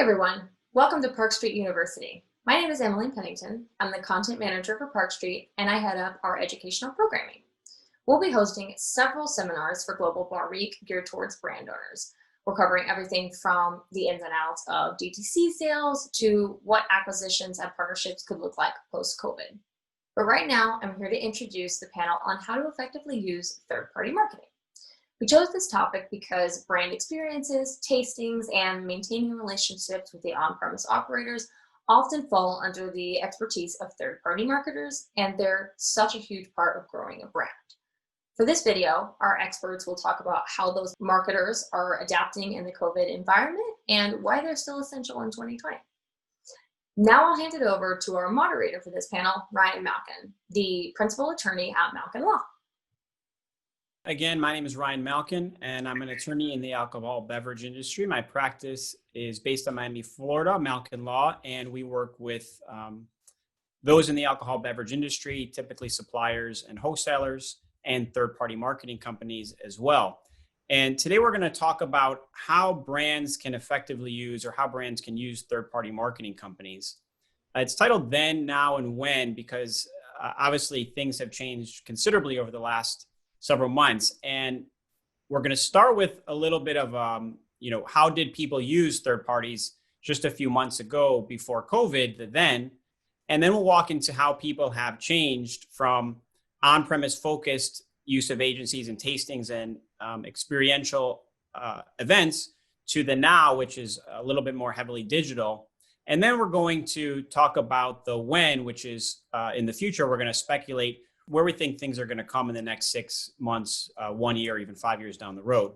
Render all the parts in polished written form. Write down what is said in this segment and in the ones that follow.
everyone, welcome to Park Street University. My name is Emily Pennington. I'm the content manager for Park Street and I head up our educational programming. We'll be hosting several seminars for Global Bar Week geared towards brand owners. We're covering everything from the ins and outs of DTC sales to what acquisitions and partnerships could look like post-COVID. But right now, I'm here to introduce the panel on how to effectively use third-party marketing. We chose this topic because brand experiences, tastings, and maintaining relationships with the on-premise operators often fall under the expertise of third-party marketers, and they're such a huge part of growing a brand. For this video, our experts will talk about how those marketers are adapting in the COVID environment and why they're still essential in 2020. Now I'll hand it over to our moderator for this panel, Ryan Malkin, the principal attorney at Malkin Law. Again, my name is Ryan Malkin, and I'm an attorney in the alcohol beverage industry. My practice is based in Miami, Florida, Malkin Law, and we work with those in the alcohol beverage industry, typically suppliers and wholesalers, and third-party marketing companies as well. And today we're going to talk about how brands can effectively use or how brands can use third-party marketing companies. It's titled Then, Now, and When because obviously things have changed considerably over the last several months. And we're going to start with a little bit of, how did people use third parties just a few months ago before COVID, the then, and then we'll walk into how people have changed from on-premise focused use of agencies and tastings and experiential events to the now, which is a little bit more heavily digital. And then we're going to talk about the when, which is in the future. We're going to speculate where we think things are going to come in the next 6 months, 1 year, even 5 years down the road.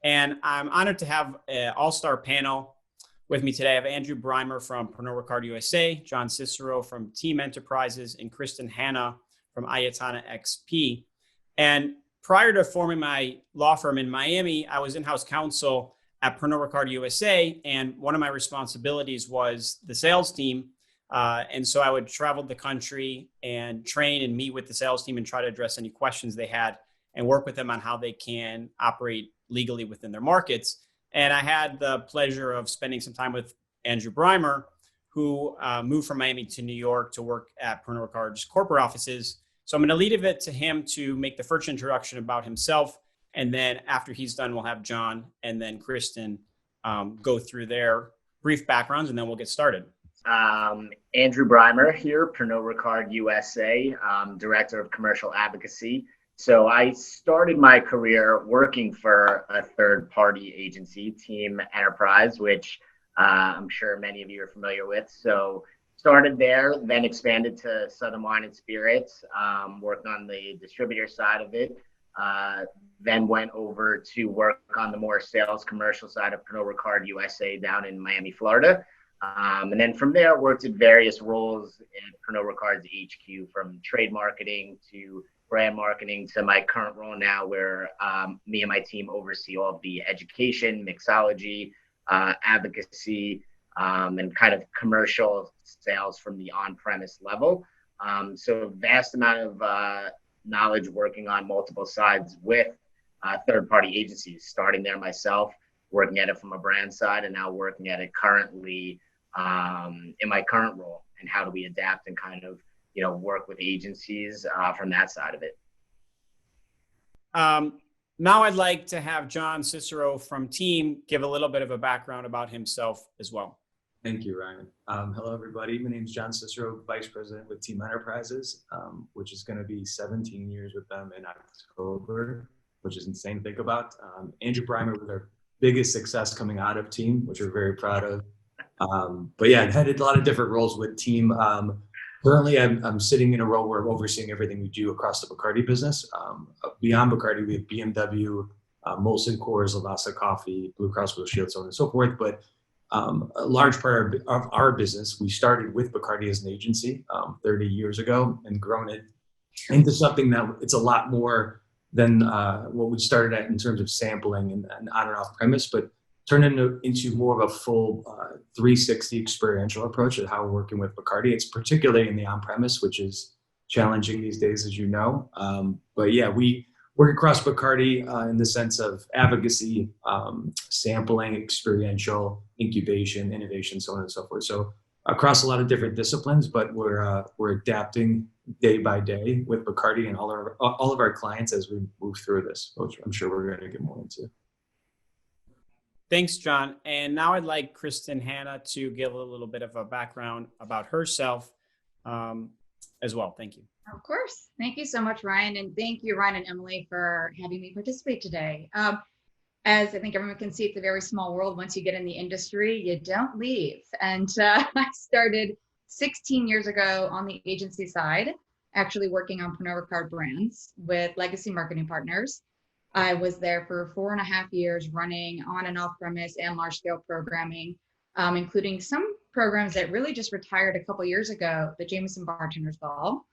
And I'm honored to have an all-star panel with me today. I have Andrew Breimer from Pernod Ricard USA, John Cicero from Team Enterprises, and Kristen Hanna from Ayatana XP. And prior to forming my law firm in Miami, I was in-house counsel at Pernod Ricard USA. And one of my responsibilities was the sales team. And so I would travel the country and train and meet with the sales team and try to address any questions they had and work with them on how they can operate legally within their markets. And I had the pleasure of spending some time with Andrew Breimer, who moved from Miami to New York to work at Pernod Ricard's corporate offices. So I'm going to leave it to him to make the first introduction about himself. And then after he's done, we'll have John and then Kristen go through their brief backgrounds, and then we'll get started. Andrew Breimer here, Pernod Ricard USA, Director of Commercial Advocacy. So I started my career working for a third-party agency, Team Enterprise, which I'm sure many of you are familiar with. So started there, then expanded to Southern Wine and Spirits, worked on the distributor side of it, then went over to work on the more sales commercial side of Pernod Ricard USA down in Miami, Florida. And then from there, worked at various roles in Pernod Ricard's HQ, from trade marketing to brand marketing to my current role now, where me and my team oversee all of the education, mixology, advocacy, and kind of commercial sales from the on-premise level. So vast amount of knowledge working on multiple sides with third-party agencies, starting there myself, working at it from a brand side, and now working at it currently in my current role, and how do we adapt and kind of, work with agencies from that side of it. Now I'd like to have John Cicero from Team give a little bit of a background about himself as well. Thank you, Ryan. Hello, everybody. My name is John Cicero, Vice President with Team Enterprises, which is going to be 17 years with them in October, which is insane to think about. Andrew Breimer was our biggest success coming out of Team, which we're very proud of. But yeah, I've had a lot of different roles with Team. Currently, I'm sitting in a role where I'm overseeing everything we do across the Bacardi business. Beyond Bacardi, we have BMW, Molson Coors, Lavazza Coffee, Blue Cross Blue Shield, so on and so forth. But a large part of our business, we started with Bacardi as an agency 30 years ago and grown it into something that it's a lot more than what we started at in terms of sampling and on and off premise, but turned into more of a full 360 experiential approach at how we're working with Bacardi. It's particularly in the on-premise, which is challenging these days, as you know. But yeah, we work across Bacardi in the sense of advocacy, sampling, experiential, incubation, innovation, so on and so forth. So across a lot of different disciplines, but we're adapting day by day with Bacardi and all of our clients as we move through this, which I'm sure we're going to get more into. Thanks, John. And now I'd like Kristen Hanna to give a little bit of a background about herself as well. Thank you. Of course. Thank you so much, Ryan. And thank you, Ryan and Emily, for having me participate today. As I think everyone can see, it's a very small world. Once you get in the industry, you don't leave. And I started 16 years ago on the agency side, actually working on Pernod Ricard brands with legacy marketing partners. I was there for 4.5 years running on and off premise and large scale programming, including some programs that really just retired a couple years ago, the Jameson Bartender's Ball.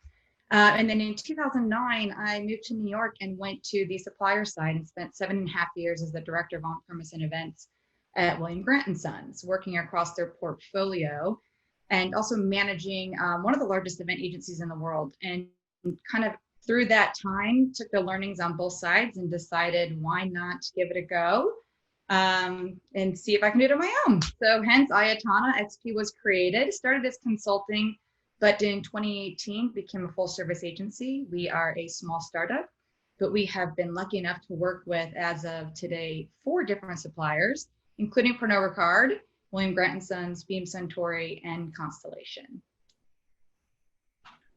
And then in 2009, I moved to New York and went to the supplier side and spent 7.5 years as the director of on-premise and events at William Grant & Sons, working across their portfolio and also managing one of the largest event agencies in the world. And kind of through that time, took the learnings on both sides and decided why not give it a go and see if I can do it on my own. So hence Ayatana XP was created, started as consulting, but in 2018 became a full service agency. We are a small startup, but we have been lucky enough to work with, as of today, 4 different suppliers, including Pernod Ricard, William Grant & Sons, Beam Suntory, and Constellation.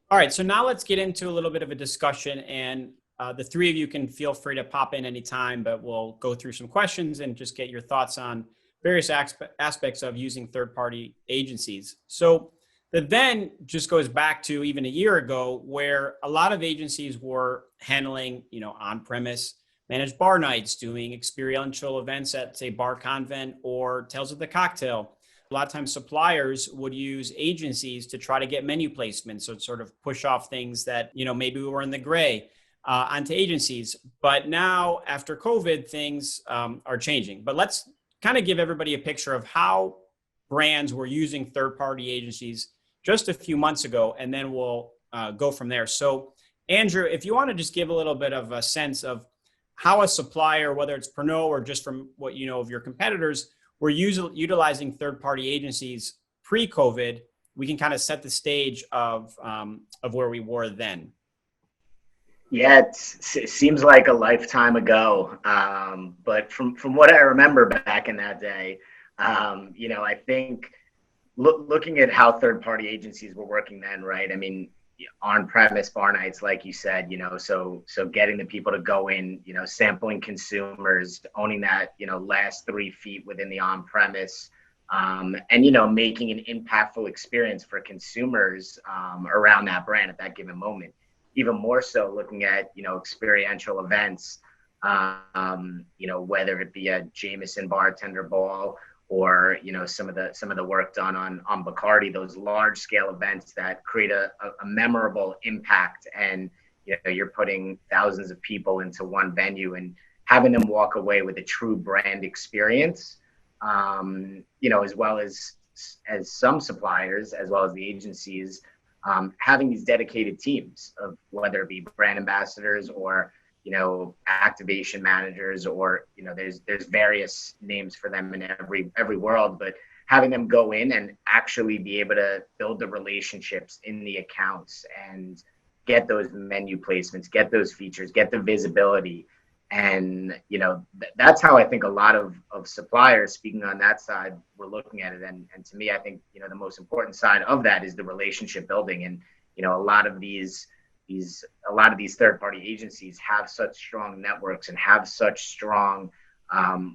All right, so now let's get into a little bit of a discussion, and the three of you can feel free to pop in anytime, but we'll go through some questions and just get your thoughts on various aspects of using third-party agencies. So the then just goes back to even a year ago where a lot of agencies were handling, on-premise managed bar nights, doing experiential events at, say, Bar Convent or Tales of the Cocktail. A lot of times suppliers would use agencies to try to get menu placements, so sort of push off things that, maybe were in the gray onto agencies. But now after COVID, things are changing. But let's kind of give everybody a picture of how brands were using third-party agencies just a few months ago, and then we'll go from there. So Andrew, if you want to just give a little bit of a sense of how a supplier, whether it's Pernod or just from what you know of your competitors, were utilizing third-party agencies pre-COVID, we can kind of set the stage of where we were then. Yeah, it seems like a lifetime ago, but from what I remember back in that day, I think looking at how third-party agencies were working then, right? I mean, on-premise bar nights, like you said, so getting the people to go in, sampling consumers, owning that, last 3 feet within the on-premise, and, making an impactful experience for consumers around that brand at that given moment. Even more so looking at, experiential events, whether it be a Jameson Bartender Ball or, some of the work done on Bacardi, those large scale events that create a memorable impact. And, you're putting thousands of people into one venue and having them walk away with a true brand experience, as well as some suppliers, as well as the agencies, having these dedicated teams of whether it be brand ambassadors or, activation managers, or, there's various names for them in every world, but having them go in and actually be able to build the relationships in the accounts and get those menu placements, get those features, get the visibility. And, that's how I think a lot of suppliers, speaking on that side, were looking at it. And to me, I think, the most important side of that is the relationship building. And, a lot of these third-party agencies have such strong networks and have such strong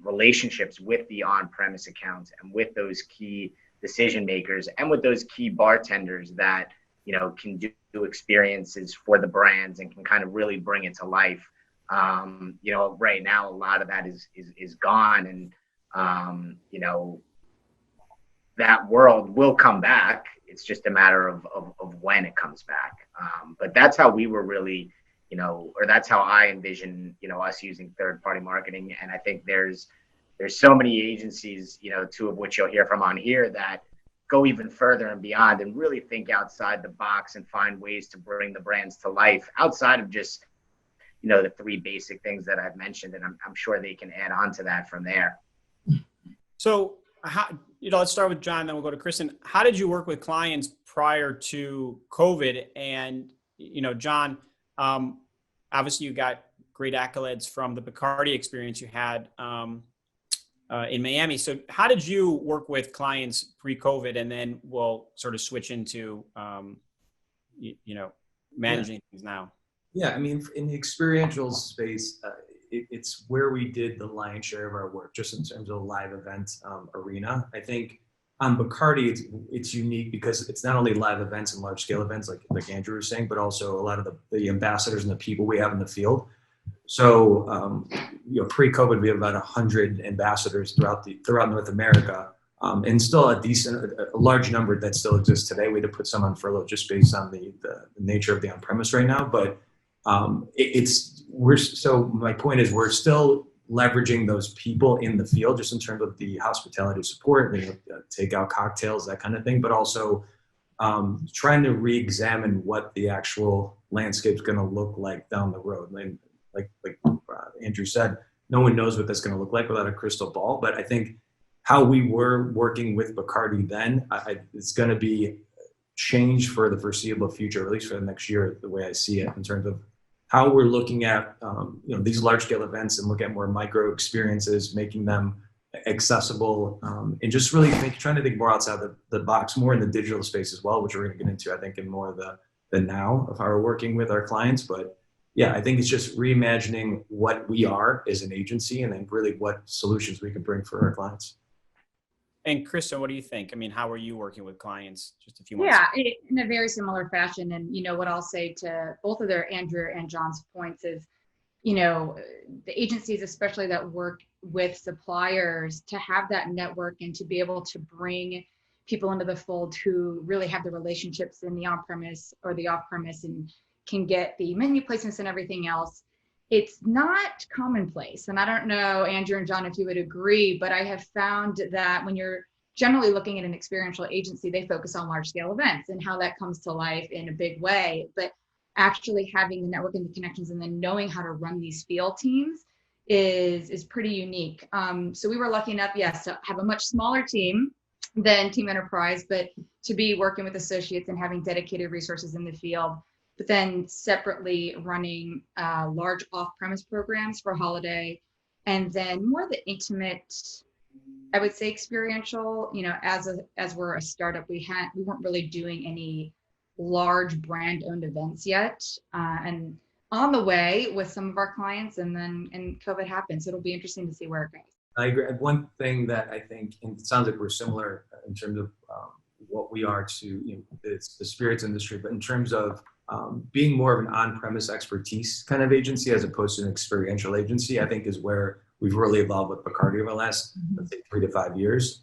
relationships with the on-premise accounts and with those key decision makers and with those key bartenders that, can do experiences for the brands and can kind of really bring it to life. Right now, a lot of that is gone, and, that world will come back. It's just a matter of when it comes back. But that's how we were really, or that's how I envision, us using third-party marketing. And I think there's so many agencies, 2 of which you'll hear from on here, that go even further and beyond and really think outside the box and find ways to bring the brands to life outside of just, the three basic things that I've mentioned, and I'm sure they can add on to that from there. So, let's start with John, then we'll go to Kristen. How did you work with clients prior to COVID? And, John, obviously you got great accolades from the Bacardi experience you had in Miami. So how did you work with clients pre-COVID? And then we'll sort of switch into, managing things now. Yeah, I mean, in the experiential space, it's where we did the lion's share of our work, just in terms of live event arena. I think on Bacardi, it's unique because it's not only live events and large scale events, like Andrew was saying, but also a lot of the ambassadors and the people we have in the field. So, pre-COVID, we have about 100 ambassadors throughout North America, and still a large number that still exists today. We had to put some on furlough just based on the nature of the on-premise right now, but so my point is we're still leveraging those people in the field just in terms of the hospitality support, take out cocktails, that kind of thing, but also trying to re-examine what the actual landscape's going to look like down the road. And like Andrew said, no one knows what that's going to look like without a crystal ball, but I think how we were working with Bacardi then, it's going to be changed for the foreseeable future, or at least for the next year, the way I see it, in terms of how we're looking at these large scale events and look at more micro experiences, making them accessible, and just really trying to think more outside the box, more in the digital space as well, which we're going to get into, I think, in more of the now of how we're working with our clients. But yeah, I think it's just reimagining what we are as an agency and then really what solutions we can bring for our clients. And Kristen, what do you think? I mean, how are you working with clients just a few months ago? Yeah, in a very similar fashion. And, what I'll say to both of Andrew and John's points is, the agencies, especially that work with suppliers, to have that network and to be able to bring people into the fold who really have the relationships in the on-premise or the off-premise and can get the menu placements and everything else. It's not commonplace. And I don't know, Andrew and John, if you would agree, but I have found that when you're generally looking at an experiential agency, they focus on large scale events and how that comes to life in a big way. But actually having the network and the connections and then knowing how to run these field teams is pretty unique. So we were lucky enough, yes, to have a much smaller team than Team Enterprise, but to be working with associates and having dedicated resources in the field, but then separately running large off-premise programs for holiday, and then more the intimate, I would say experiential, as we're a startup, we weren't really doing any large brand owned events yet. And on the way with some of our clients, and COVID happened. So it'll be interesting to see where it goes. I agree. One thing that I think, and it sounds like we're similar in terms of what we are to it's the spirits industry, but in terms of being more of an on-premise expertise kind of agency as opposed to an experiential agency, I think is where we've really evolved with Bacardi over the last, let's say, 3 to 5 years.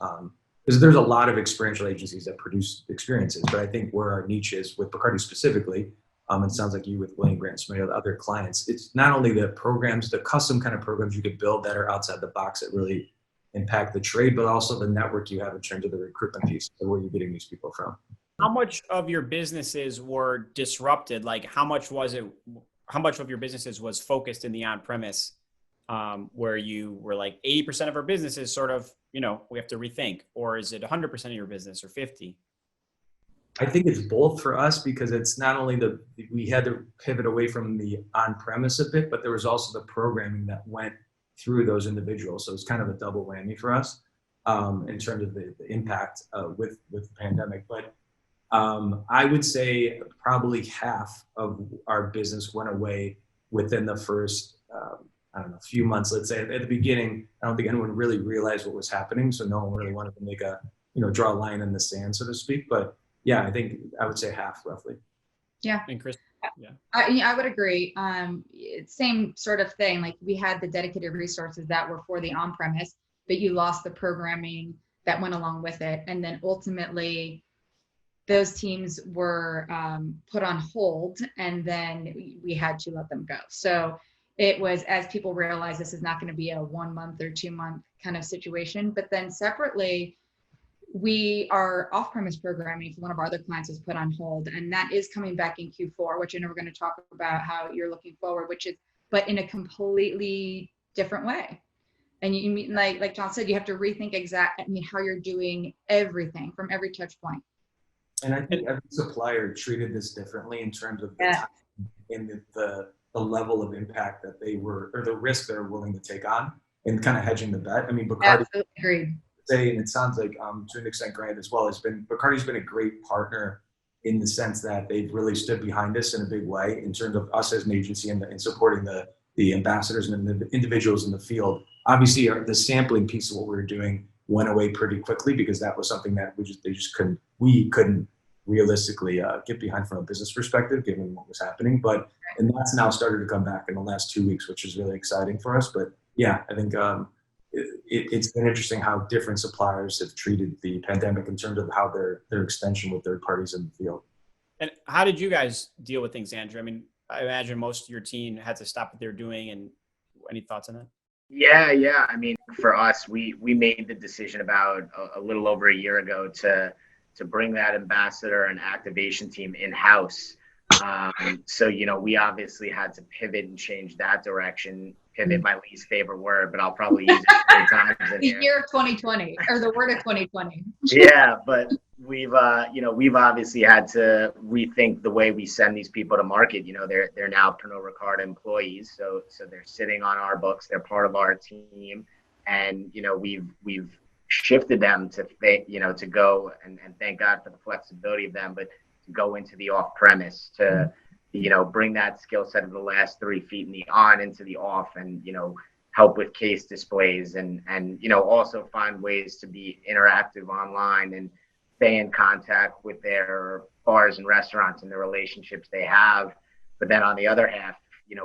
Because there's a lot of experiential agencies that produce experiences, but I think where our niche is with Bacardi specifically, it sounds like you with William Grant, some of the other clients, it's not only the programs, the custom kind of programs you could build that are outside the box that really impact the trade, but also the network you have in terms of the recruitment piece. So where are you getting these people from? How much of your businesses were disrupted? Like how much of your businesses was focused in the on-premise, where you were like 80% of our businesses sort of, we have to rethink, or is it 100% of your business or 50? I think it's both for us because it's not only we had to pivot away from the on-premise a bit, but there was also the programming that went through those individuals. So it's kind of a double whammy for us in terms of the impact with the pandemic. But I would say probably half of our business went away within the first, few months. Let's say at the beginning, I don't think anyone really realized what was happening. So no one really wanted to make draw a line in the sand, so to speak. But yeah, I would say half roughly. Yeah. And Chris, yeah. I would agree. Same sort of thing. Like we had the dedicated resources that were for the on-premise, but you lost the programming that went along with it. And then ultimately those teams were put on hold, and then we had to let them go. So it was, as people realized this is not going to be a 1 month or 2 month kind of situation. But then separately, our off-premise programming for one of our other clients was put on hold, and that is coming back in Q4, which I know we're going to talk about how you're looking forward, which is but in a completely different way. And you mean, like John said, you have to rethink how you're doing everything from every touch point. And I think every supplier treated this differently in terms of the Yeah. time and the level of impact that they were, or the risk they're willing to take on, and kind of hedging the bet. I mean, Bacardi, Absolutely agreed. say, and it sounds like to an extent Grant as well, Bacardi's been a great partner in the sense that they've really stood behind us in a big way in terms of us as an agency and supporting the ambassadors and the individuals in the field. Obviously, the sampling piece of what we were doing went away pretty quickly because that was something that we couldn't realistically get behind from a business perspective, given what was happening. And that's now started to come back in the last 2 weeks, which is really exciting for us. But yeah, I think it's been interesting how different suppliers have treated the pandemic in terms of how their extension with third parties in the field. And how did you guys deal with things, Andrew? I mean, I imagine most of your team had to stop what they're doing. And any thoughts on that? Yeah. I mean, for us, we made the decision about a little over a year ago to bring that ambassador and activation team in-house. So, we obviously had to pivot and change that direction. Pivot, my least favorite word, but I'll probably use it 3 times in The here. year of 2020, or the word of 2020. Yeah, but we've obviously had to rethink the way we send these people to market. They're now Pernod Ricard employees, so they're sitting on our books. They're part of our team, and we've shifted them to go and thank God for the flexibility of them, but to go into the off premise to bring that skill set of the last 3 feet in the on into the off, and help with case displays and also find ways to be interactive online and stay in contact with their bars and restaurants and the relationships they have. But then on the other half,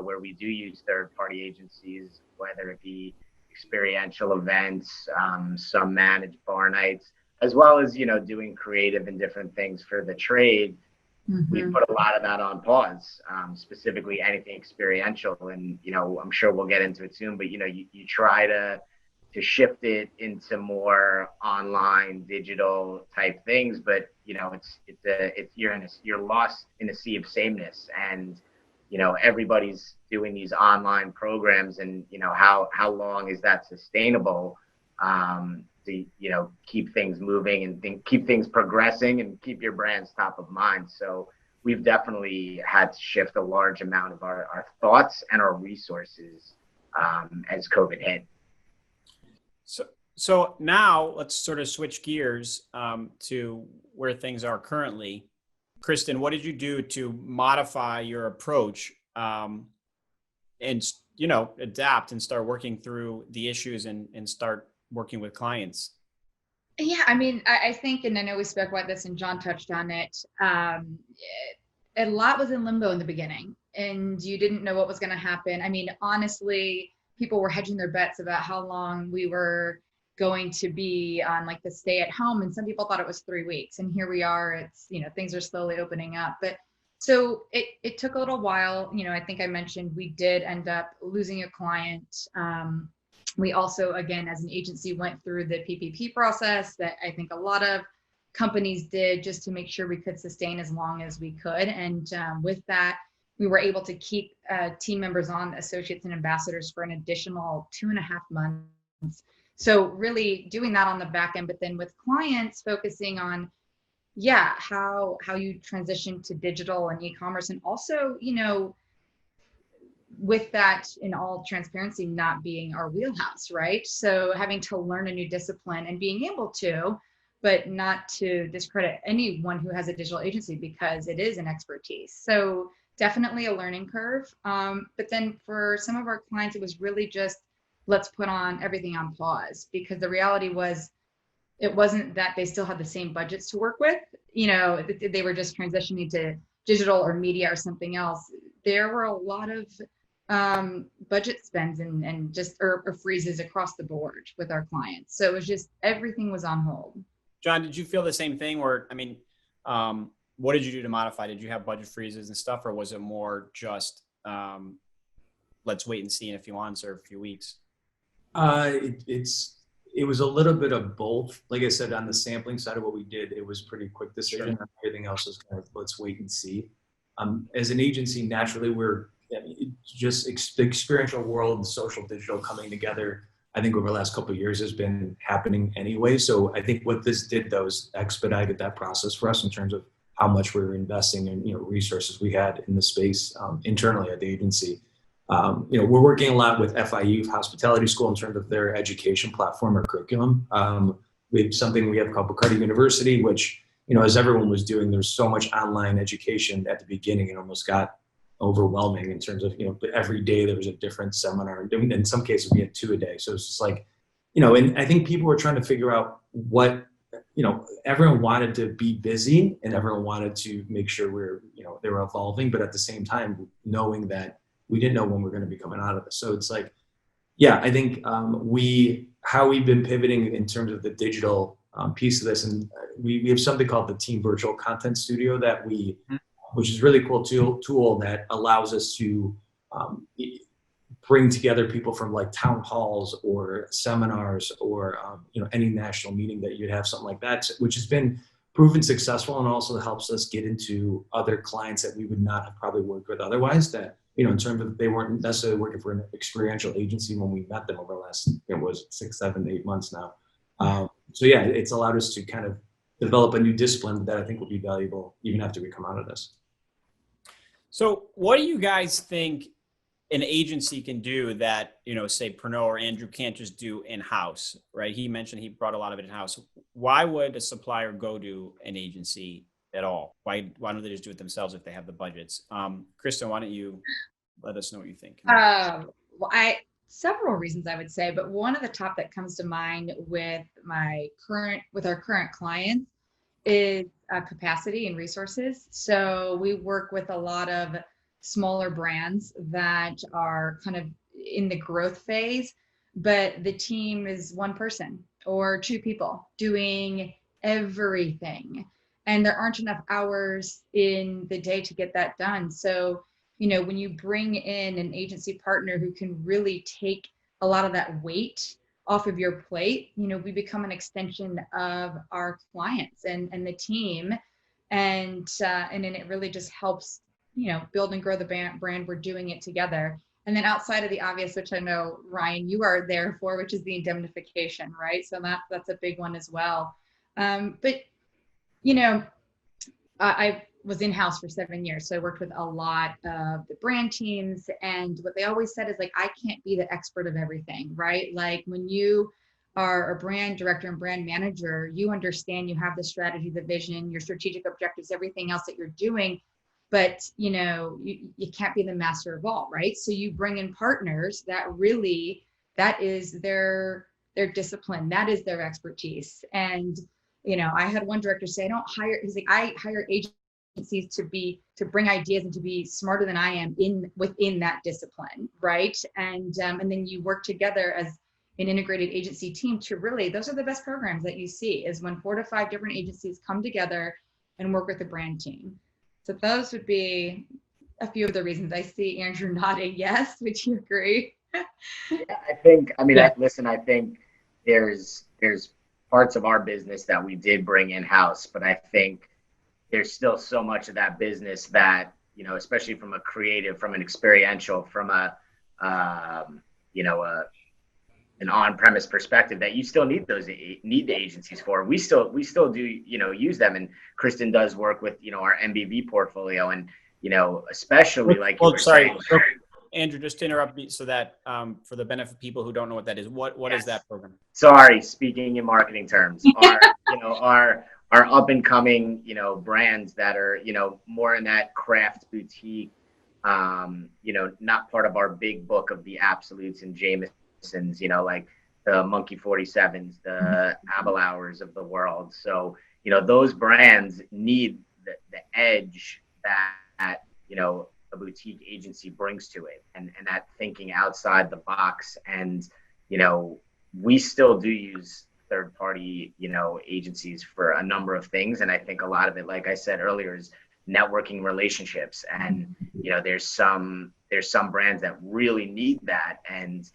where we do use third-party agencies, whether it be experiential events, some managed bar nights, as well as doing creative and different things for the trade. Mm-hmm. We put a lot of that on pause, specifically anything experiential. And, I'm sure we'll get into it soon, but, you try to shift it into more online, digital type things, but, you're lost in a sea of sameness. And, everybody's doing these online programs, and, how long is that sustainable? To keep things moving and keep things progressing and keep your brands top of mind. So we've definitely had to shift a large amount of our thoughts and our resources as COVID hit. So now let's sort of switch gears to where things are currently. Kristen, what did you do to modify your approach and adapt and start working through the issues and start working with clients? Yeah, I mean, I think, and I know we spoke about this and John touched on it, a lot was in limbo in the beginning and you didn't know what was going to happen. I mean, honestly, people were hedging their bets about how long we were going to be on like the stay at home. And some people thought it was 3 weeks, and here we are, it's, things are slowly opening up. But so it took a little while. I think I mentioned we did end up losing a client. We also, again, as an agency, went through the PPP process that I think a lot of companies did just to make sure we could sustain as long as we could. And with that, we were able to keep team members on, associates and ambassadors, for an additional 2.5 months. So really doing that on the back end, but then with clients focusing on, how you transition to digital and e-commerce, and also, with that, in all transparency, not being our wheelhouse, right? So having to learn a new discipline and being able to, but not to discredit anyone who has a digital agency, because it is an expertise. So definitely a learning curve. But then for some of our clients, it was really just, let's put everything on pause, because the reality was, it wasn't that they still had the same budgets to work with. They were just transitioning to digital or media or something else. There were a lot of budget spends and just or freezes across the board with our clients. So it was just, everything was on hold. John, did you feel the same thing? Or, what did you do to modify? Did you have budget freezes and stuff, or was it more just let's wait and see in a few months or a few weeks? It was a little bit of both. Like I said, on the sampling side of what we did, it was pretty quick decision. Sure. Everything else was kind of, let's wait and see. As an agency, naturally, just the experiential world, the social digital coming together, I think over the last couple of years has been happening anyway. So I think what this did though is expedited that process for us in terms of how much we were investing in, resources we had in the space internally at the agency. We're working a lot with FIU Hospitality School in terms of their education platform or curriculum. We have called Bacardi University, which, as everyone was doing, there's so much online education at the beginning, it almost got overwhelming in terms of, every day there was a different seminar. In some cases we had 2 a day. So it's just like, and I think people were trying to figure out what, everyone wanted to be busy and everyone wanted to make sure they were evolving, but at the same time, knowing that we didn't know when we're going to be coming out of this. So it's like, yeah, I think how we've been pivoting in terms of the digital piece of this, and we have something called the Team Virtual Content Studio that which is a really cool tool that allows us to bring together people from like town halls or seminars or any national meeting that you'd have, something like that, which has been proven successful and also helps us get into other clients that we would not have probably worked with otherwise, that in terms of they weren't necessarily working for an experiential agency when we met them over the last 6, 7, 8 months now. So yeah, it's allowed us to kind of develop a new discipline that I think will be valuable even after we come out of this. So what do you guys think an agency can do that, say Pernod or Andrew can't just do in-house, right? He mentioned he brought a lot of it in-house. Why would a supplier go to an agency at all? Why don't they just do it themselves if they have the budgets? Kristen, why don't you let us know what you think? Several reasons I would say, but one of the top that comes to mind with our current clients is capacity and resources. So we work with a lot of smaller brands that are kind of in the growth phase, but the team is 1 person or 2 people doing everything. And there aren't enough hours in the day to get that done. So, when you bring in an agency partner who can really take a lot of that weight off of your plate, we become an extension of our clients and the team. And then it really just helps, build and grow the brand. We're doing it together. And then outside of the obvious, which I know, Ryan, you are there for, which is the indemnification, right? So that's a big one as well. But I was in-house for 7 years. So I worked with a lot of the brand teams. And what they always said is like, I can't be the expert of everything, right? Like when you are a brand director and brand manager, you understand you have the strategy, the vision, your strategic objectives, everything else that you're doing. But, you can't be the master of all, right? So you bring in partners that is their discipline, that is their expertise. And I had one director say, I hire agencies to bring ideas and to be smarter than I am within that discipline, right? And then you work together as an integrated agency team to really, those are the best programs that you see, is when 4 to 5 different agencies come together and work with the brand team. So those would be a few of the reasons. I see Andrew nodding yes. Would you agree? Yeah, I think there's parts of our business that we did bring in-house, but I think there's still so much of that business that, especially from a creative, from an experiential, from an on-premise perspective, that you still need the agencies for. We still do, use them. And Kristen does work with, our MBV portfolio, and, especially like, sorry, Andrew, just to interrupt me so that for the benefit of people who don't know what that is, what is that program? Sorry, speaking in marketing terms, our up and coming, brands that are, more in that craft boutique, not part of our big book of the Absolutes and Jamesons, like the Monkey 47s, the Abelauers of the world. So, those brands need the edge that, a boutique agency brings to it, and that thinking outside the box. And, we still do use third-party, agencies for a number of things. And I think a lot of it, like I said earlier, is networking relationships. And, there's some brands that really need that. And,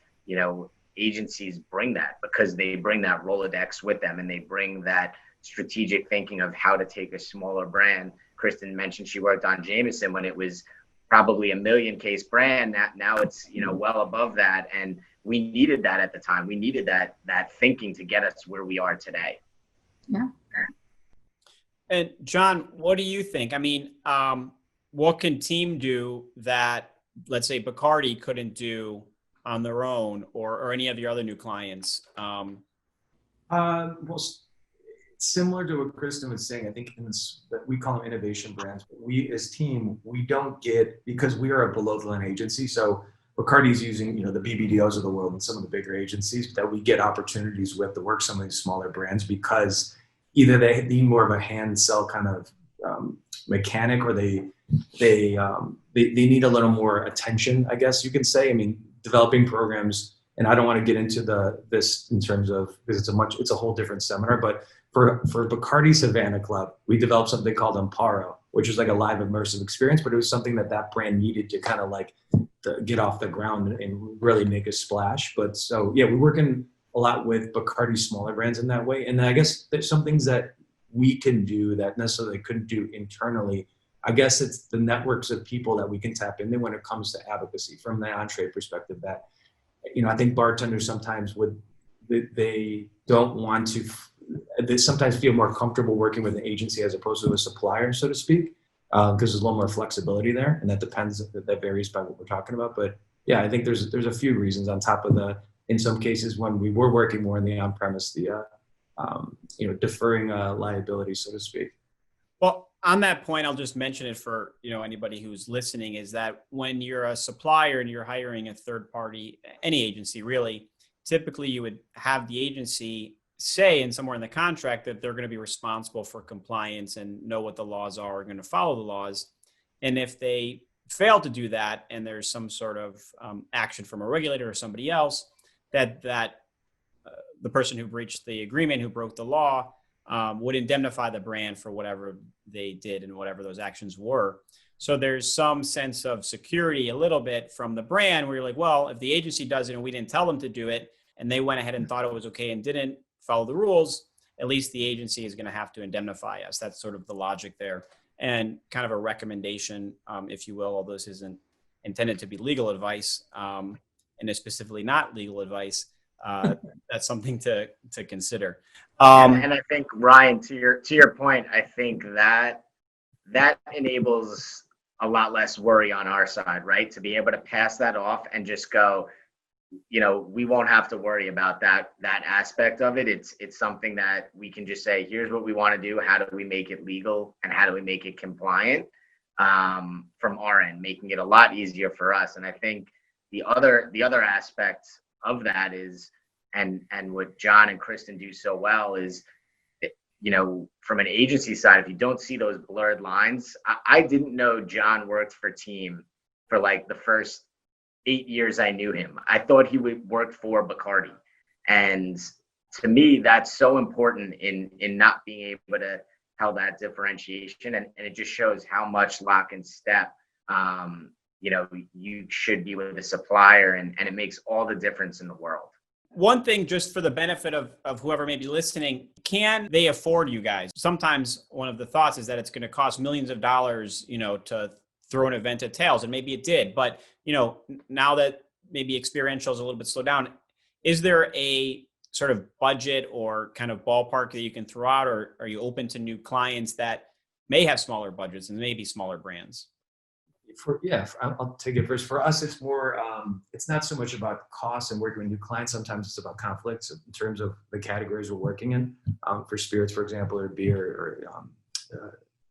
agencies bring that because they bring that Rolodex with them, and they bring that strategic thinking of how to take a smaller brand. Kristen mentioned she worked on Jameson when it was probably a million case brand. Now it's, you know, well above that. And we needed that at the time. We needed that thinking to get us where we are today. Yeah. And John, what do you think? I mean, what can team do that, let's say, Bacardi couldn't do on their own, or any of your other new clients? Well, similar to what Kristen was saying, I think that we call them innovation brands, but we as team, we don't get, because we are a below the line agency. So Bacardi's using, you know, the BBDOs of the world and some of the bigger agencies that we get opportunities with to work some of these smaller brands, because either they need more of a hand sell kind of mechanic, or they need a little more attention, I guess you can say. I mean, developing programs, and I don't want to get into this in terms of, because it's a whole different seminar, but for Bacardi Savannah Club, we developed something called Amparo, which is like a live immersive experience, but it was something that brand needed to kind of like get off the ground and really make a splash. But so, yeah, we're working a lot with Bacardi smaller brands in that way. And I guess there's some things that we can do that necessarily couldn't do internally. I guess it's the networks of people that we can tap into when it comes to advocacy from the entree perspective. That, you know, I think bartenders sometimes they don't want to, they sometimes feel more comfortable working with an agency as opposed to a supplier, so to speak, because there's a little more flexibility there, and that varies by what we're talking about. But yeah, I think there's a few reasons on top of in some cases when we were working more in the on-premise, deferring liability, so to speak. Well, on that point, I'll just mention it for, you know, anybody who's listening, is that when you're a supplier and you're hiring a third party, any agency really, typically you would have the agency say in somewhere in the contract that they're going to be responsible for compliance and know what the laws are, going to follow the laws. And if they fail to do that, and there's some sort of action from a regulator or somebody else, that the person who breached the agreement, who broke the law, would indemnify the brand for whatever they did and whatever those actions were. So there's some sense of security a little bit from the brand where you're like, well, if the agency does it and we didn't tell them to do it, and they went ahead and thought it was okay and didn't follow the rules, at least the agency is going to have to indemnify us. That's sort of the logic there. And kind of a recommendation, if you will, although this isn't intended to be legal advice, and is specifically not legal advice, that's something to consider. And I think, Ryan, to your point, I think that enables a lot less worry on our side, right? To be able to pass that off and just go, you know, we won't have to worry about that aspect of it. It's something that we can just say, here's what we want to do. How do we make it legal, and how do we make it compliant from our end, making it a lot easier for us. And I think the other aspect of that is, and what John and Kristen do so well is, you know, from an agency side, if you don't see those blurred lines, I didn't know John worked for Team for like the first 8 years I knew him. I thought he worked for Bacardi. And to me, that's so important in not being able to tell that differentiation. And it just shows how much lock and step, you know, you should be with a supplier, and it makes all the difference in the world. One thing, just for the benefit of whoever may be listening, can they afford you guys? Sometimes one of the thoughts is that it's going to cost millions of dollars, you know, to throw an event at Tails, and maybe it did. But, you know, now that maybe experiential is a little bit slowed down, is there a sort of budget or kind of ballpark that you can throw out, or are you open to new clients that may have smaller budgets and maybe smaller brands? I'll take it first. For us, it's more, it's not so much about cost and working with new clients. Sometimes it's about conflicts in terms of the categories we're working in, for spirits, for example, or beer, or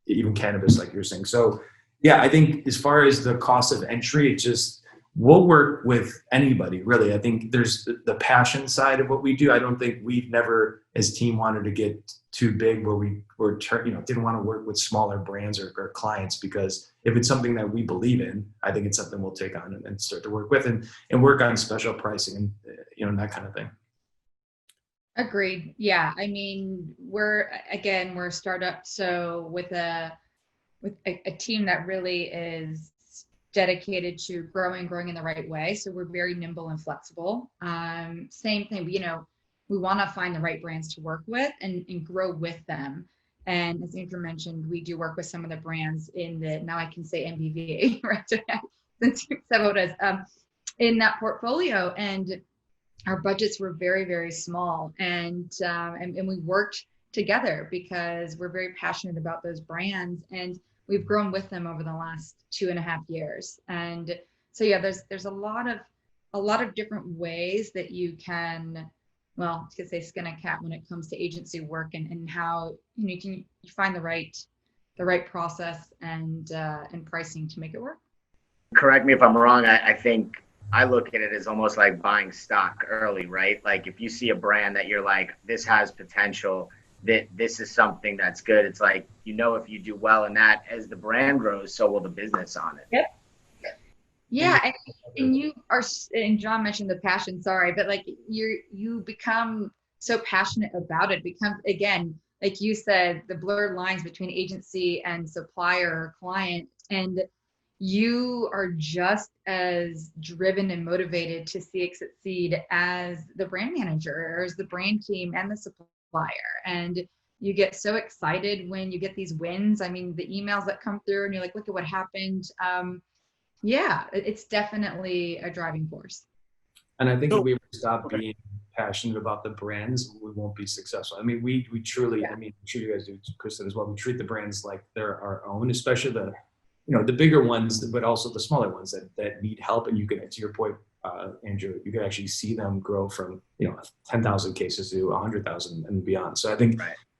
even cannabis, like you're saying. So yeah, I think as far as the cost of entry, it just, we'll work with anybody, really. I think there's the passion side of what we do. I don't think we've never, as Team, wanted to get too big where we were, didn't want to work with smaller brands or clients, because if it's something that we believe in, I think it's something we'll take on and start to work with and work on special pricing and, that kind of thing. Agreed. Yeah. I mean, we're a startup. So with a team that really is dedicated to growing in the right way. So we're very nimble and flexible. Same thing, we want to find the right brands to work with and grow with them. And as Andrew mentioned, we do work with some of the brands in the, now I can say MBVA, right? Since several does, in that portfolio. And our budgets were very, very small. And we worked together because we're very passionate about those brands. And we've grown with them over the last 2.5 years. And so, yeah, there's a lot of different ways that you can, well, I could say skin a cat when it comes to agency work, and how you find the right process and pricing to make it work. Correct me if I'm wrong. I think I look at it as almost like buying stock early, right? Like if you see a brand that you're like, this has potential, that this is something that's good. It's like, if you do well in that, as the brand grows, so will the business on it. Yep. Yeah, and John mentioned the passion. Sorry, but like you become so passionate about it. Becomes, again, like you said, the blurred lines between agency and supplier or client, and you are just as driven and motivated to see it succeed as the brand manager or as the brand team and the supplier. And you get so excited when you get these wins. I mean, the emails that come through and you're like, look at what happened. Yeah, it's definitely a driving force. And I think if we stop being passionate about the brands, we won't be successful. I mean, we truly, I mean, I'm sure you guys do, Kristen, as well. We treat the brands like they're our own, especially the bigger ones, but also the smaller ones that need help. And you can, to your point, Andrew, you can actually see them grow from 10,000 cases to 100,000 and beyond. So I think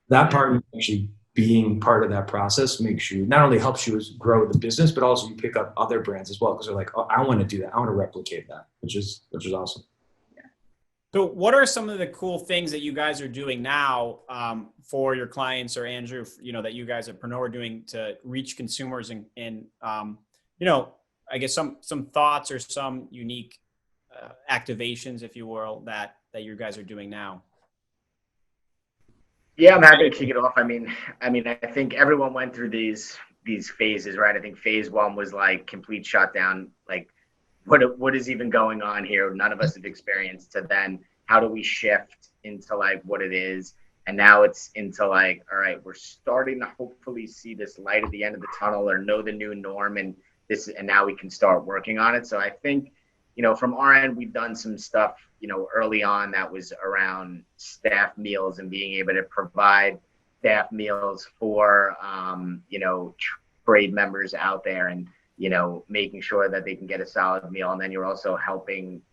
that part, actually being part of that process, makes you, not only helps you grow the business, but also you pick up other brands as well, because they're like, oh, I want to do that, I want to replicate that, which is awesome. So what are some of the cool things that you guys are doing now for your clients, or Andrew, that you guys at Pernod are doing to reach consumers and I guess some thoughts or some unique activations, if you will, that you guys are doing now? Yeah, I'm happy to kick it off. I mean, I think everyone went through these phases, right? I think phase one was like complete shutdown, like what is even going on here? None of us have experienced. To then, how do we shift into like what it is? And now it's into like, all right, we're starting to hopefully see this light at the end of the tunnel, or know the new norm, and now we can start working on it. So I think, from our end, we've done some stuff, early on that was around staff meals and being able to provide staff meals for, trade members out there, and, making sure that they can get a solid meal. And then you're also helping,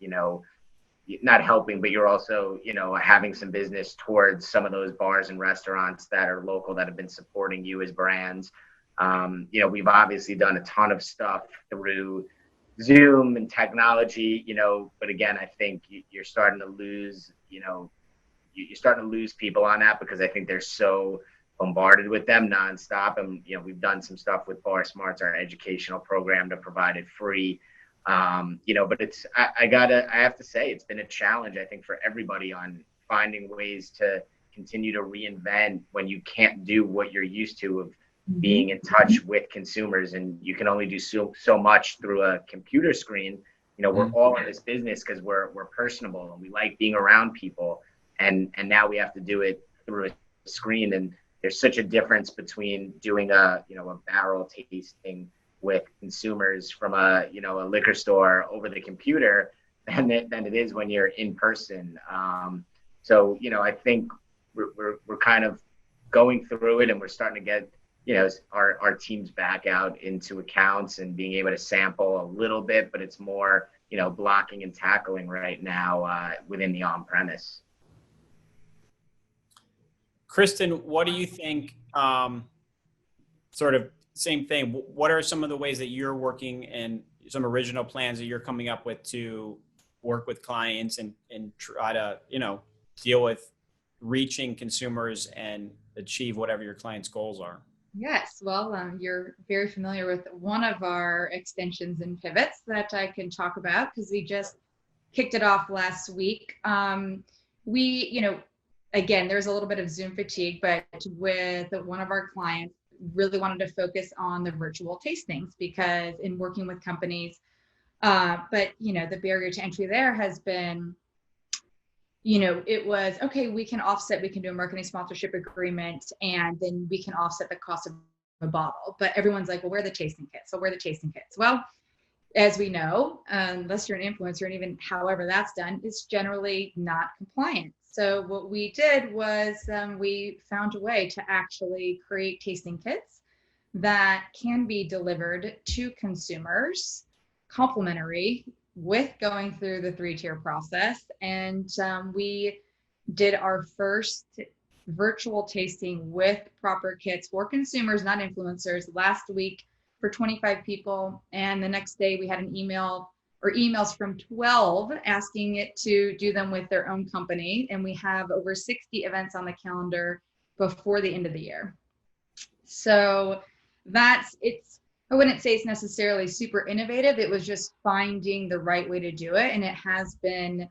not helping, but you're also, having some business towards some of those bars and restaurants that are local that have been supporting you as brands. We've obviously done a ton of stuff through Zoom and technology, but again, I think you're starting to lose, you're starting to lose people on that, because I think they're so bombarded with them nonstop. And, we've done some stuff with Bar Smarts, our educational program, to provide it free. But it's, I have to say, it's been a challenge, I think, for everybody on finding ways to continue to reinvent when you can't do what you're used to of being in touch with consumers, and you can only do so much through a computer screen. We're all in this business because we're personable and we like being around people, and now we have to do it through a screen. And there's such a difference between doing a barrel tasting with consumers from a liquor store over the computer than it is when you're in person. So I think we're kind of going through it, and we're starting to get our teams back out into accounts and being able to sample a little bit, but it's more, blocking and tackling right now within the on-premise. Kristen, what do you think, sort of same thing, what are some of the ways that you're working and some original plans that you're coming up with to work with clients and try to, deal with reaching consumers and achieve whatever your clients' goals are? Yes, well, you're very familiar with one of our extensions and pivots that I can talk about, because we just kicked it off last week. Again, there's a little bit of Zoom fatigue, but with one of our clients, really wanted to focus on the virtual tastings, because in working with companies, but the barrier to entry there has been, it was, okay, we can do a marketing sponsorship agreement, and then we can offset the cost of a bottle. But everyone's like, well, where are the tasting kits? So where are the tasting kits? Well, as we know, unless you're an influencer, and even however that's done, it's generally not compliant. So what we did was we found a way to actually create tasting kits that can be delivered to consumers, complimentary, with going through the 3-tier process. And we did our first virtual tasting with proper kits for consumers, not influencers, last week for 25 people. And the next day we had an emails from 12 asking it to do them with their own company. And we have over 60 events on the calendar before the end of the year. So I wouldn't say it's necessarily super innovative. It was just finding the right way to do it. And it has been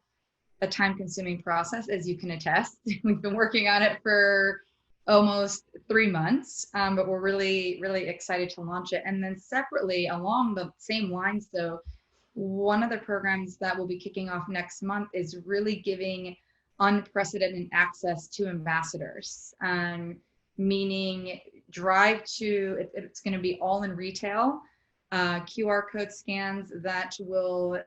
a time-consuming process, as you can attest. We've been working on it for almost 3 months, but we're really, really excited to launch it. And then separately, along the same lines, though, one of the programs that will be kicking off next month is really giving unprecedented access to ambassadors, meaning it's going to be all in retail, QR code scans that will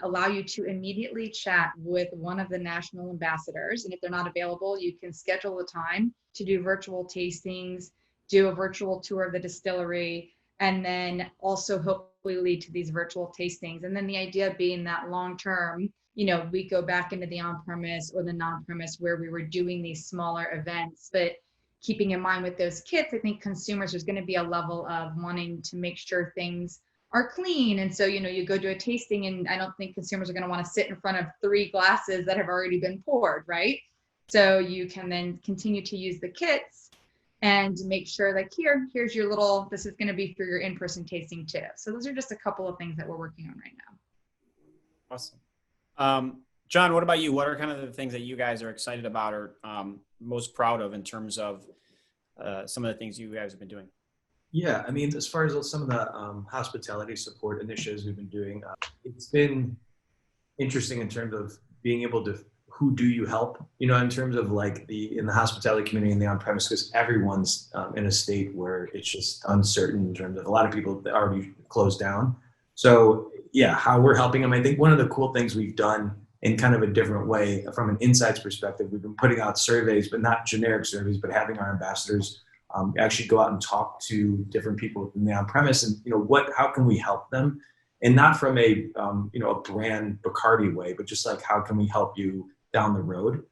allow you to immediately chat with one of the national ambassadors. And if they're not available, you can schedule a time to do virtual tastings, do a virtual tour of the distillery, and then also hopefully lead to these virtual tastings. And then the idea being that long term, we go back into the on-premise or the non-premise where we were doing these smaller events. But keeping in mind with those kits, I think consumers, there's going to be a level of wanting to make sure things are clean. And so, you go to a tasting, and I don't think consumers are going to want to sit in front of 3 glasses that have already been poured, right? So you can then continue to use the kits and make sure like, here's your this is going to be for your in-person tasting too. So those are just a couple of things that we're working on right now. Awesome. John, what about you? What are kind of the things that you guys are excited about or most proud of in terms of some of the things you guys have been doing? Yeah, I mean, as far as some of the hospitality support initiatives we've been doing, it's been interesting in terms of being able to, who do you help? In terms of like in the hospitality community and the on-premise, because everyone's in a state where it's just uncertain in terms of a lot of people that already closed down. So yeah, how we're helping them. I think one of the cool things we've done in kind of a different way from an insights perspective, we've been putting out surveys, but not generic surveys, but having our ambassadors actually go out and talk to different people in the on-premise and, how can we help them? And not from a brand Bacardi way, but just like, how can we help you down the road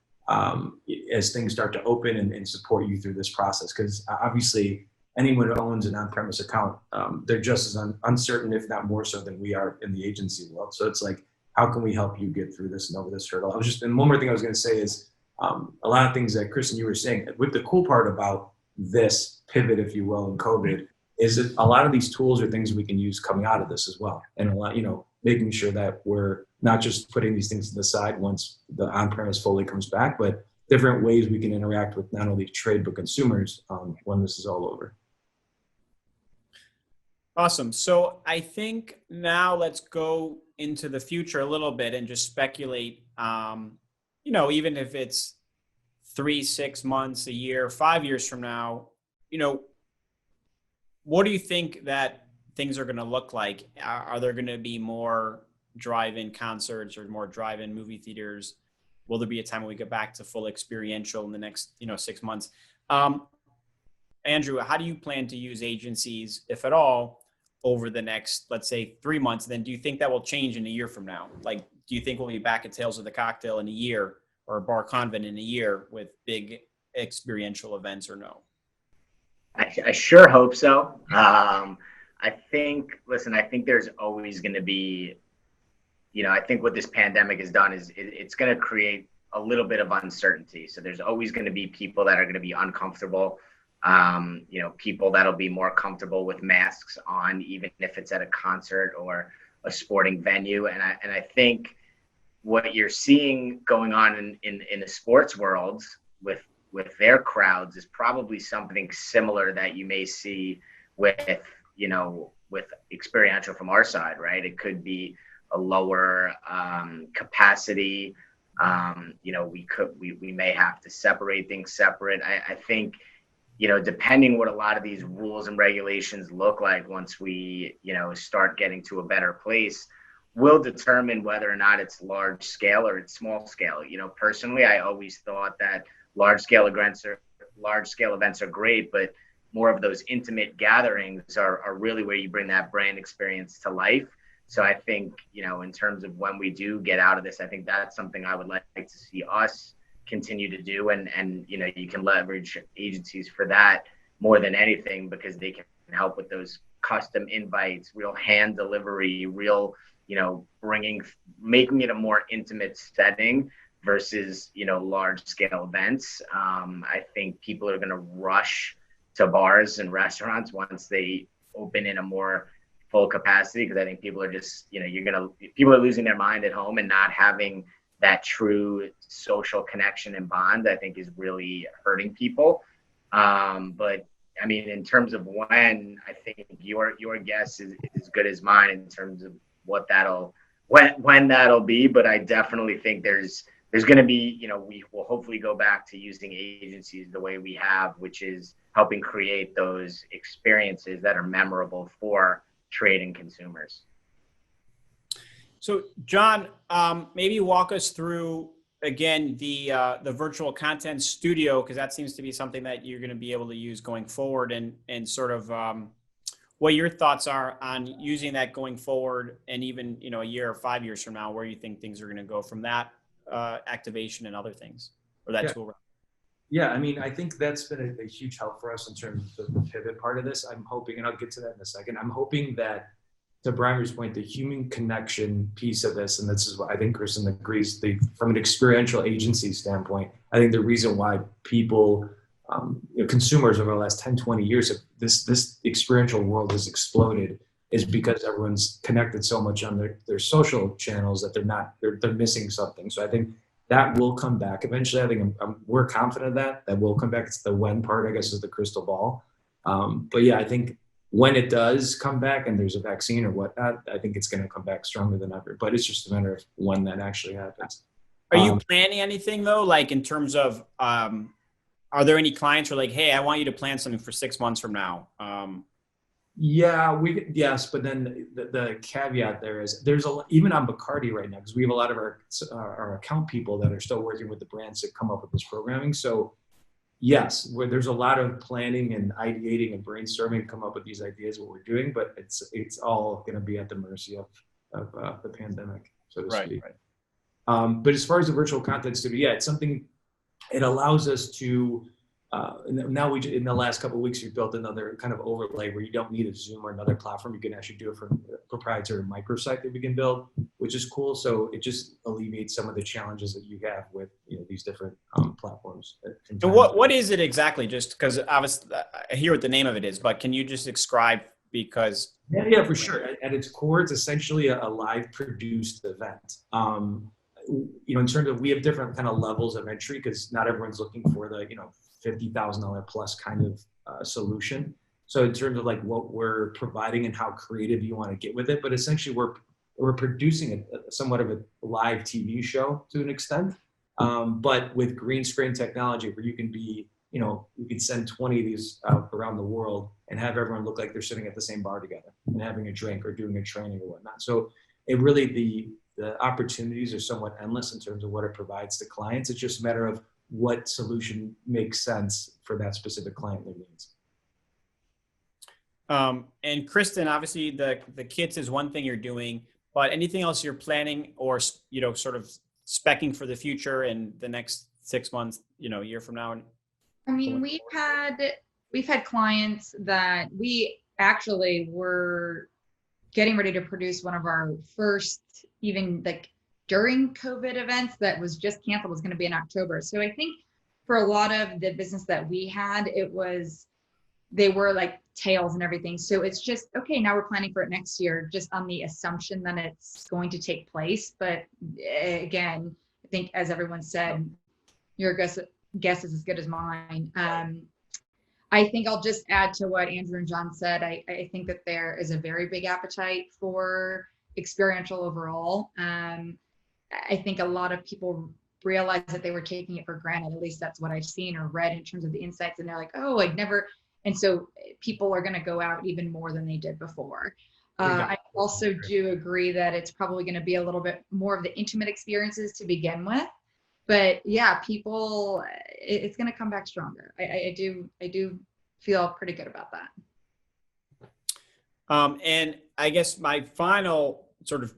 as things start to open and support you through this process? Because obviously anyone who owns an on-premise account, they're just as uncertain, if not more so than we are in the agency world. So it's like, how can we help you get through this and over this hurdle? And one more thing I was going to say is a lot of things that Kristen, you were saying, with the cool part about this pivot, if you will, in COVID, is that a lot of these tools are things we can use coming out of this as well. And a lot, making sure that we're not just putting these things to the side once the on-premise fully comes back, but different ways we can interact with not only trade, but consumers when this is all over. Awesome. So I think now let's go into the future a little bit and just speculate, even if it's 3, 6 months, a year, 5 years from now, what do you think that things are going to look like? Are there going to be more drive-in concerts or more drive-in movie theaters? Will there be a time when we get back to full experiential in the next, 6 months? Andrew, how do you plan to use agencies, if at all, over the next, let's say, 3 months? Then do you think that will change in a year from now? Like, do you think we'll be back at Tales of the Cocktail in a year or Bar Convent in a year with big experiential events or no? I sure hope so. I think there's always going to be, I think what this pandemic has done is it's going to create a little bit of uncertainty. So there's always going to be people that are going to be uncomfortable. People that'll be more comfortable with masks on, even if it's at a concert or a sporting venue. And I think what you're seeing going on in the sports world with their crowds is probably something similar that you may see with experiential from our side, right? It could be a lower capacity, We may have to separate things separate. I think, depending what a lot of these rules and regulations look like once we, start getting to a better place, will determine whether or not it's large scale or it's small scale. Personally, I always thought that large scale events are great, but more of those intimate gatherings are really where you bring that brand experience to life. So I think, in terms of when we do get out of this, I think that's something I would like to see us continue to do. And you can leverage agencies for that more than anything, because they can help with those custom invites, real hand delivery, real, making it a more intimate setting versus, large scale events. I think people are going to rush to bars and restaurants once they open in a more full capacity, because I think people are just, people are losing their mind at home, and not having that true social connection and bond, I think, is really hurting people. But I mean, in terms of when, I think your guess is as good as mine in terms of when that'll be. But I definitely think there's going to be, we will hopefully go back to using agencies the way we have, which is helping create those experiences that are memorable for trade and consumers. So, John, maybe walk us through again the virtual content studio, because that seems to be something that you're going to be able to use going forward, and sort of what your thoughts are on using that going forward, and even a year or 5 years from now, where you think things are going to go from that activation and other things, or that tool. Yeah, I mean, I think that's been a huge help for us in terms of the pivot part of this. I'm hoping, and I'll get to that in a second, I'm hoping that, to Brimer's point, the human connection piece of this, and this is what I think Kristen agrees, from an experiential agency standpoint, I think the reason why people, consumers over the last 10, 20 years, this experiential world has exploded, is because everyone's connected so much on their social channels that they're missing something. So I think that will come back eventually. I think we're confident that will come back. It's the when part, I guess, is the crystal ball. But yeah, I think when it does come back and there's a vaccine or whatnot, I think it's going to come back stronger than ever. But it's just a matter of when that actually happens. Are you planning anything though? Like in terms of, are there any clients who are like, hey, I want you to plan something for 6 months from now? Yes, but then the caveat there is even on Bacardi right now, because we have a lot of our account people that are still working with the brands that come up with this programming. So yes, there's a lot of planning and ideating and brainstorming to come up with these ideas, what we're doing, but it's all going to be at the mercy of the pandemic, so to speak. Right. But as far as the virtual content studio, it's something. It allows us to. Now in the last couple of weeks, we've built another kind of overlay where you don't need a Zoom or another platform. You can actually do it from a proprietary microsite that we can build, which is cool. So it just alleviates some of the challenges that you have with these different platforms. So what is it exactly? Just because obviously I hear what the name of it is, but can you just describe? Because yeah, for sure. At its core, it's essentially a live produced event. In terms of, we have different kind of levels of entry, because not everyone's looking for the $50,000 plus kind of solution. So in terms of like what we're providing and how creative you want to get with it, but essentially we're producing somewhat of a live TV show to an extent, but with green screen technology where you can be, you can send 20 of these out around the world and have everyone look like they're sitting at the same bar together and having a drink or doing a training or whatnot. So it really, the opportunities are somewhat endless in terms of what it provides to clients. It's just a matter of what solution makes sense for that specific client their needs. And Kristen, obviously the kits is one thing you're doing, but anything else you're planning or, sort of specking for the future in the next 6 months, a year from now? I mean, we've had clients that we actually were getting ready to produce one of our first, even like during COVID events that was just canceled, was going to be in October. So I think for a lot of the business that we had, they were like tails and everything. So it's just, okay, now we're planning for it next year, just on the assumption that it's going to take place. But again, I think as everyone said, your guess is as good as mine. I think I'll just add to what Andrew and John said. I think that there is a very big appetite for experiential overall. I think a lot of people realize that they were taking it for granted. At least that's what I've seen or read in terms of the insights. And they're like, oh, I'd never. And so people are going to go out even more than they did before. I also do agree that it's probably going to be a little bit more of the intimate experiences to begin with. But yeah, people, it's going to come back stronger. I do feel pretty good about that. And I guess my final sort of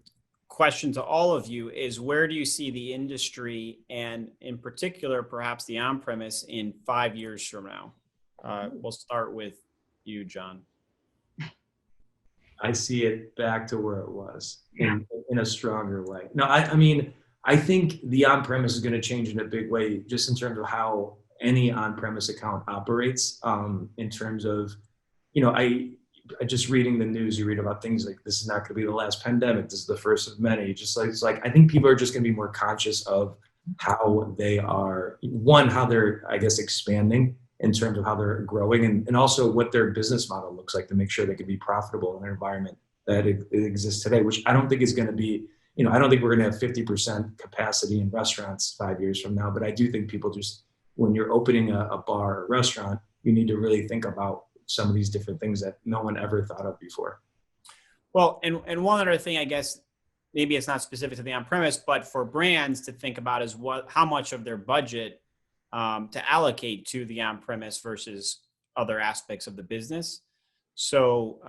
question to all of you is, where do you see the industry, and in particular, perhaps the on-premise, in 5 years from now? We'll start with you, John. I see it back to where it was in a stronger way. No, I mean, I think the on-premise is going to change in a big way, just in terms of how any on-premise account operates. In terms of, I just reading the news, you read about things like, this is not going to be the last pandemic. This is the first of many. Just like, it's like, I think people are just going to be more conscious of how they are, how they're, I guess, expanding in terms of how they're growing, and also what their business model looks like to make sure they can be profitable in an environment that it exists today, which I don't think is going to be, I don't think we're going to have 50% capacity in restaurants 5 years from now, but I do think people just, when you're opening a bar or restaurant, you need to really think about some of these different things that no one ever thought of before. Well, and one other thing, I guess, maybe it's not specific to the on-premise, but for brands to think about is how much of their budget to allocate to the on-premise versus other aspects of the business. So,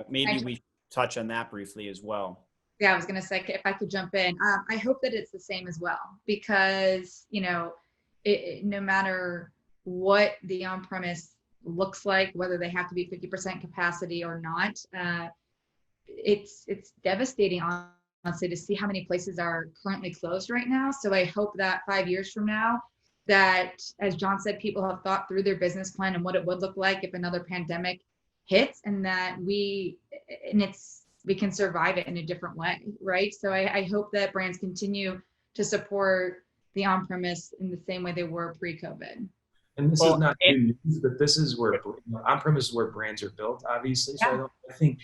maybe we touch on that briefly as well. Yeah, I was going to say, if I could jump in, I hope that it's the same as well, because, no matter what the on-premise looks like, whether they have to be 50% capacity or not, it's devastating, honestly, to see how many places are currently closed right now. So I hope that 5 years from now, that, as John said, people have thought through their business plan and what it would look like if another pandemic hits, and that we can survive it in a different way, right? So I hope that brands continue to support the on-premise in the same way they were pre-COVID. And this is not new news, but this is where on-premise is where brands are built, obviously. So I think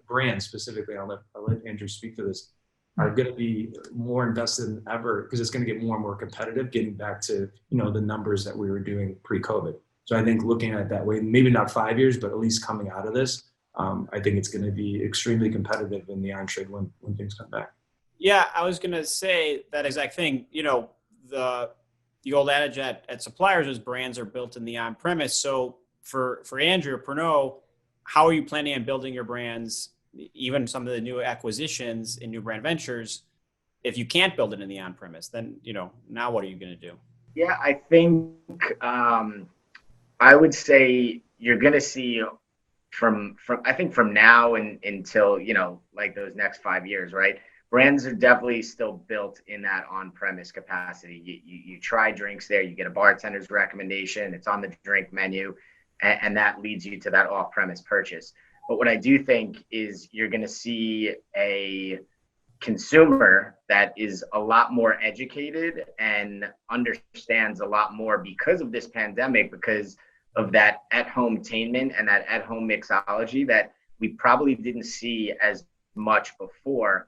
brands specifically, I'll let Andrew speak to this, are going to be more invested than ever, because it's going to get more and more competitive, getting back to the numbers that we were doing pre-COVID. So I think looking at it that way, maybe not 5 years, but at least coming out of this, I think it's going to be extremely competitive in the on-trade when things come back. Yeah, I was going to say that exact thing. The old adage at suppliers is brands are built in the on-premise. So for Andrew, Pernod, how are you planning on building your brands, even some of the new acquisitions and new brand ventures, if you can't build it in the on-premise? Then, now what are you going to do? Yeah, I think I would say you're going to see from now until, like those next 5 years, right? Brands are definitely still built in that on-premise capacity. You try drinks there, you get a bartender's recommendation, it's on the drink menu, and that leads you to that off-premise purchase. But what I do think is you're going to see a consumer that is a lot more educated and understands a lot more because of this pandemic, because of that at-home tainment and that at-home mixology that we probably didn't see as much before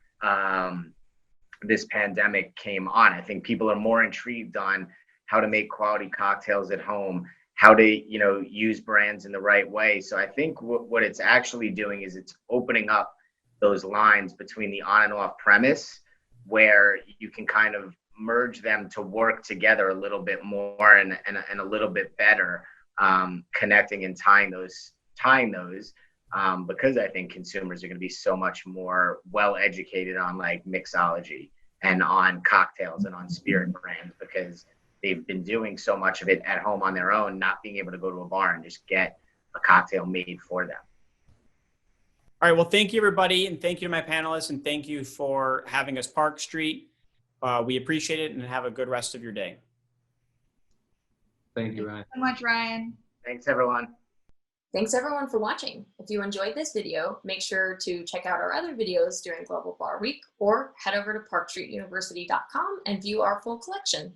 this pandemic came on. I think people are more intrigued on how to make quality cocktails at home, how to, use brands in the right way. So I think what it's actually doing is it's opening up those lines between the on and off premise, where you can kind of merge them to work together a little bit more and a little bit better, connecting and tying those. Because I think consumers are going to be so much more well educated on like mixology and on cocktails and on spirit brands, because they've been doing so much of it at home on their own, not being able to go to a bar and just get a cocktail made for them. All right. Well, thank you, everybody. And thank you to my panelists. And thank you for having us Park Street. We appreciate it, and have a good rest of your day. Thank you, Ryan. Thanks so much, Ryan. Thanks, everyone. Thanks everyone for watching. If you enjoyed this video, make sure to check out our other videos during Global Bar Week, or head over to parkstreetuniversity.com and view our full collection.